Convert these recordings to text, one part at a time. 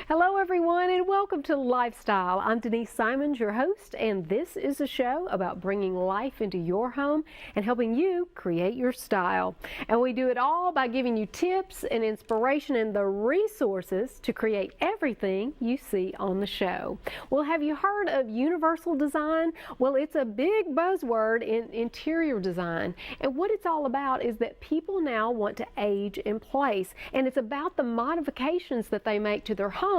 Hello everyone and welcome to LifeStyle. I'm Denise Simons, your host, and this is a show about bringing life into your home and helping you create your style. And we do it all by giving you tips and inspiration and the resources to create everything you see on the show. Well, have you heard of universal design? Well, it's a big buzzword in interior design. And what it's all about is that people now want to age in place. And it's about the modifications that they make to their home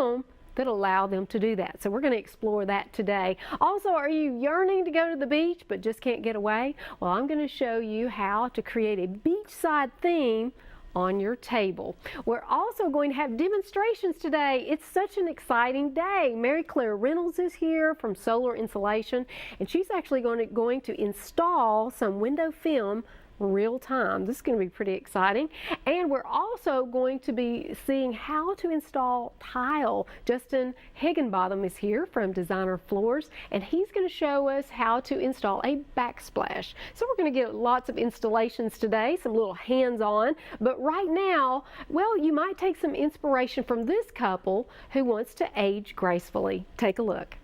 that allow them to do that. So we're going to explore that today. Also, are you yearning to go to the beach but just can't get away? Well, I'm going to show you how to create a beachside theme on your table. We're also going to have demonstrations today. It's such an exciting day. Mary Claire Reynolds is here from Solar Insulation, and she's actually going to install some window film real time. This is going to be pretty exciting. And we're also going to be seeing how to install tile. Justin Higginbotham is here from Designer Floors, and he's going to show us how to install a backsplash. So we're going to get lots of installations today, some little hands-on. But right now, well, you might take some inspiration from this couple who wants to age gracefully. Take a look.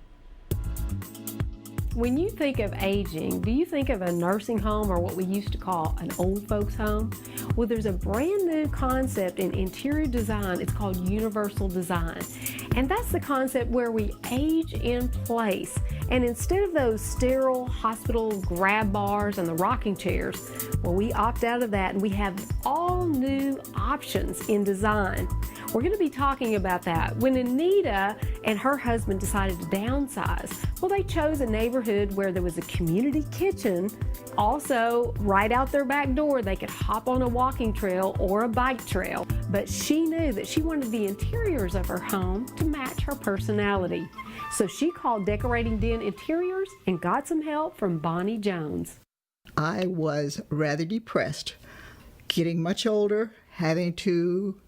When you think of aging, do you think of a nursing home or what we used to call an old folks home? Well, there's a brand new concept in interior design. It's called universal design. And that's the concept where we age in place. And instead of those sterile hospital grab bars and the rocking chairs, well, we opt out of that and we have all new options in design. We're going to be talking about that. When Anita and her husband decided to downsize, well, they chose a neighborhood where there was a community kitchen. Also, right out their back door, they could hop on a walking trail or a bike trail. But she knew that she wanted the interiors of her home to match her personality. So she called Decorating Den Interiors and got some help from Bonnie Jones. I was rather depressed, getting much older, having to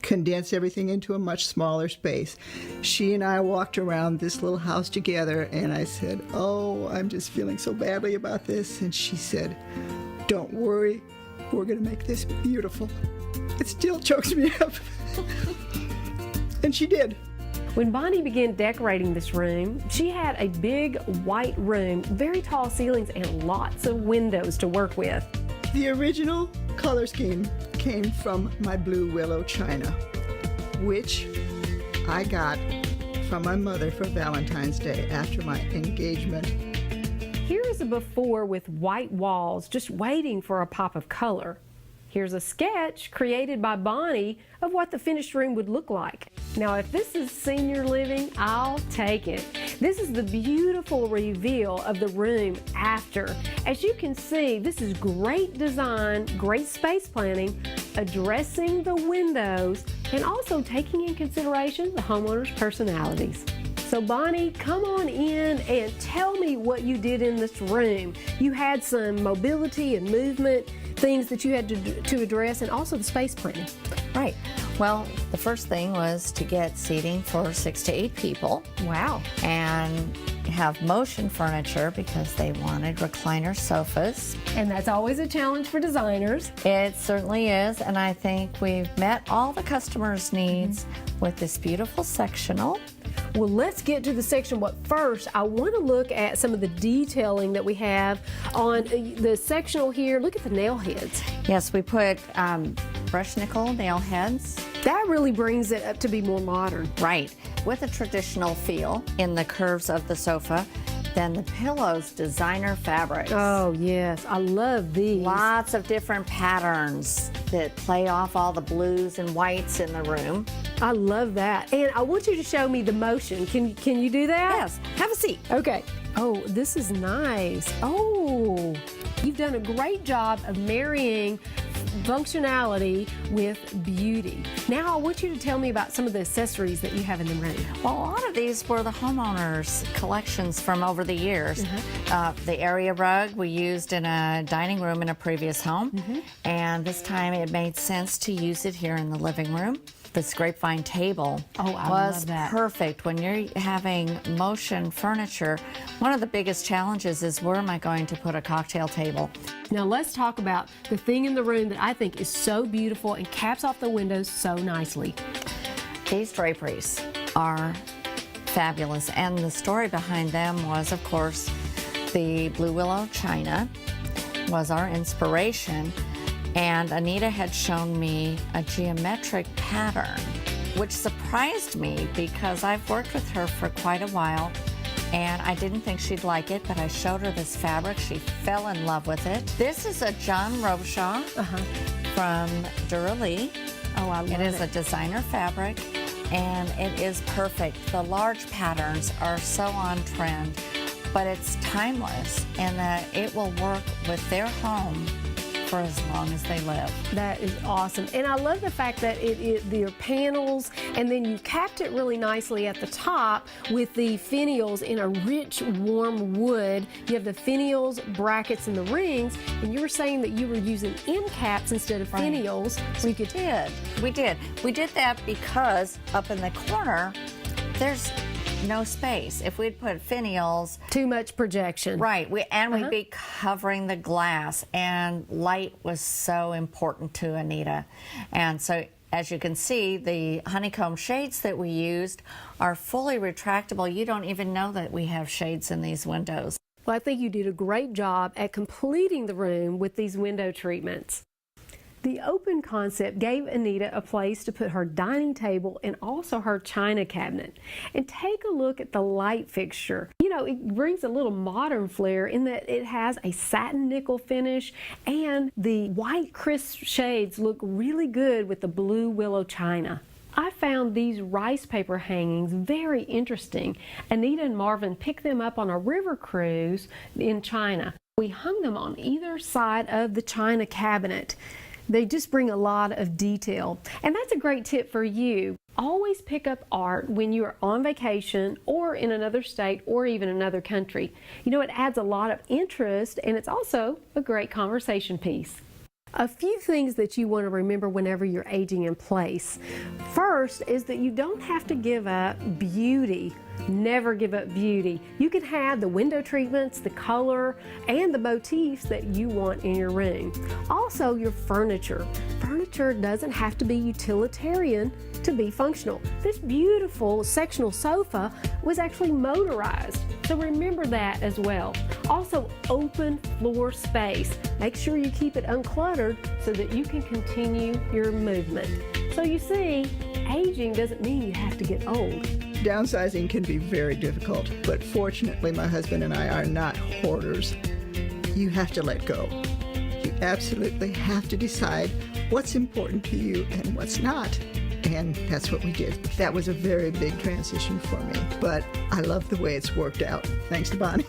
condense everything into a much smaller space. She and I walked around this little house together and I said, "Oh, I'm just feeling so badly about this." And she said, "Don't worry, we're going to make this beautiful." It still chokes me up. And she did. When Bonnie began decorating this room, she had a big white room, very tall ceilings, and lots of windows to work with. The original color scheme came from my blue willow china, which I got from my mother for Valentine's Day after my engagement. Here is a before with white walls, just waiting for a pop of color. Here's a sketch created by Bonnie of what the finished room would look like. Now, if this is senior living, I'll take it. This is the beautiful reveal of the room after. As you can see, this is great design, great space planning, addressing the windows, and also taking in consideration the homeowner's personalities. So Bonnie, come on in and tell me what you did in this room. You had some mobility and movement, things that you had to address, and also the space planning. Right. Well, the first thing was to get seating for 6 to 8 people. Wow. And have motion furniture because they wanted recliner sofas. And that's always a challenge for designers. It certainly is, and I think we've met all the customers' needs with this beautiful sectional. Well, let's get to the section, but first I want to look at some of the detailing that we have on the sectional here. Look at the nail heads. Yes, we put brushed nickel nail heads. That really brings it up to be more modern. Right, with a traditional feel in the curves of the sofa. Then the pillows, designer fabrics. Oh yes, I love these. Lots of different patterns that play off all the blues and whites in the room. I love that. And I want you to show me the motion. Can you do that? Yes, have a seat. Okay. Oh, this is nice. Oh, you've done a great job of marrying functionality with beauty. Now I want you to tell me about some of the accessories that you have in the room. Well, a lot of these were the homeowners' collections from over the years. The area rug we used in a dining room in a previous home, and this time it made sense to use it here in the living room. This grapevine table was perfect when you're having motion furniture. One of the biggest challenges is, where am I going to put a cocktail table? Now let's talk about the thing in the room that I think is so beautiful and caps off the windows so nicely. These draperies. are fabulous. And the story behind them was, of course, the blue willow china was our inspiration. And Anita had shown me a geometric pattern, which surprised me because I've worked with her for quite a while and I didn't think she'd like it, but I showed her this fabric. She fell in love with it. This is a John Robshaw from Dura-Lee. Oh, I love it. It is a designer fabric and it is perfect. The large patterns are so on trend, but it's timeless and that it will work with their home for as long as they live. That is awesome. And I love the fact that your panels, and then you capped it really nicely at the top with the finials in a rich, warm wood. You have the finials, brackets, and the rings, and you were saying that you were using end caps instead of finials. So you could We did that because up in the corner, there's no space. If we'd put finials, too much projection. Right, we'd be covering the glass, and light was so important to Anita. And so, as you can see, the honeycomb shades that we used are fully retractable. You don't even know that we have shades in these windows. Well, I think you did a great job at completing the room with these window treatments. The open concept gave Anita a place to put her dining table and also her china cabinet. And take a look at the light fixture. You know, it brings a little modern flair in that it has a satin nickel finish, and the white crisp shades look really good with the blue willow china. I found these rice paper hangings very interesting. Anita and Marvin picked them up on a river cruise in China. We hung them on either side of the china cabinet. They just bring a lot of detail. And that's a great tip for you. Always pick up art when you are on vacation or in another state or even another country. You know, it adds a lot of interest and it's also a great conversation piece. A few things that you want to remember whenever you're aging in place. First is that you don't have to give up beauty. Never give up beauty. You can have the window treatments, the color, and the motifs that you want in your room. Also, your furniture. Furniture doesn't have to be utilitarian to be functional. This beautiful sectional sofa was actually motorized, so remember that as well. Also, open floor space. Make sure you keep it uncluttered so that you can continue your movement. So you see, aging doesn't mean you have to get old. Downsizing can be very difficult, but fortunately my husband and I are not hoarders. You have to let go. You absolutely have to decide what's important to you and what's not. And that's what we did. That was a very big transition for me, but I love the way it's worked out. Thanks to Bonnie.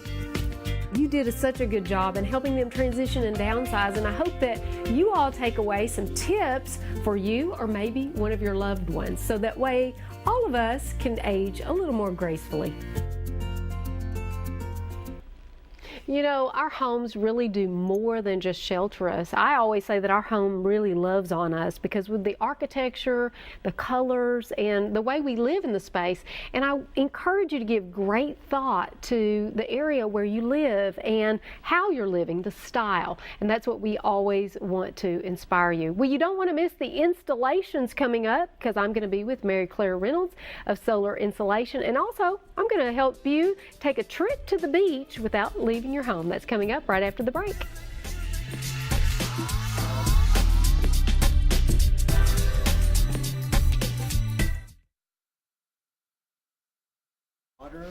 You did such a good job in helping them transition and downsize, and I hope that you all take away some tips for you or maybe one of your loved ones, so that way all of us can age a little more gracefully. You know, our homes really do more than just shelter us. I always say that our home really loves on us because with the architecture, the colors, and the way we live in the space. And I encourage you to give great thought to the area where you live and how you're living, the style. And that's what we always want to inspire you. Well, you don't want to miss the installations coming up because I'm going to be with Mary Claire Reynolds of Solar Insulation. And also, I'm going to help you take a trip to the beach without leaving your home. That's coming up right after the break. Water?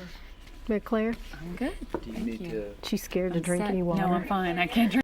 Mary Claire, I'm good. Do you need to? she's scared to drink any water. No, I'm fine. I can't drink.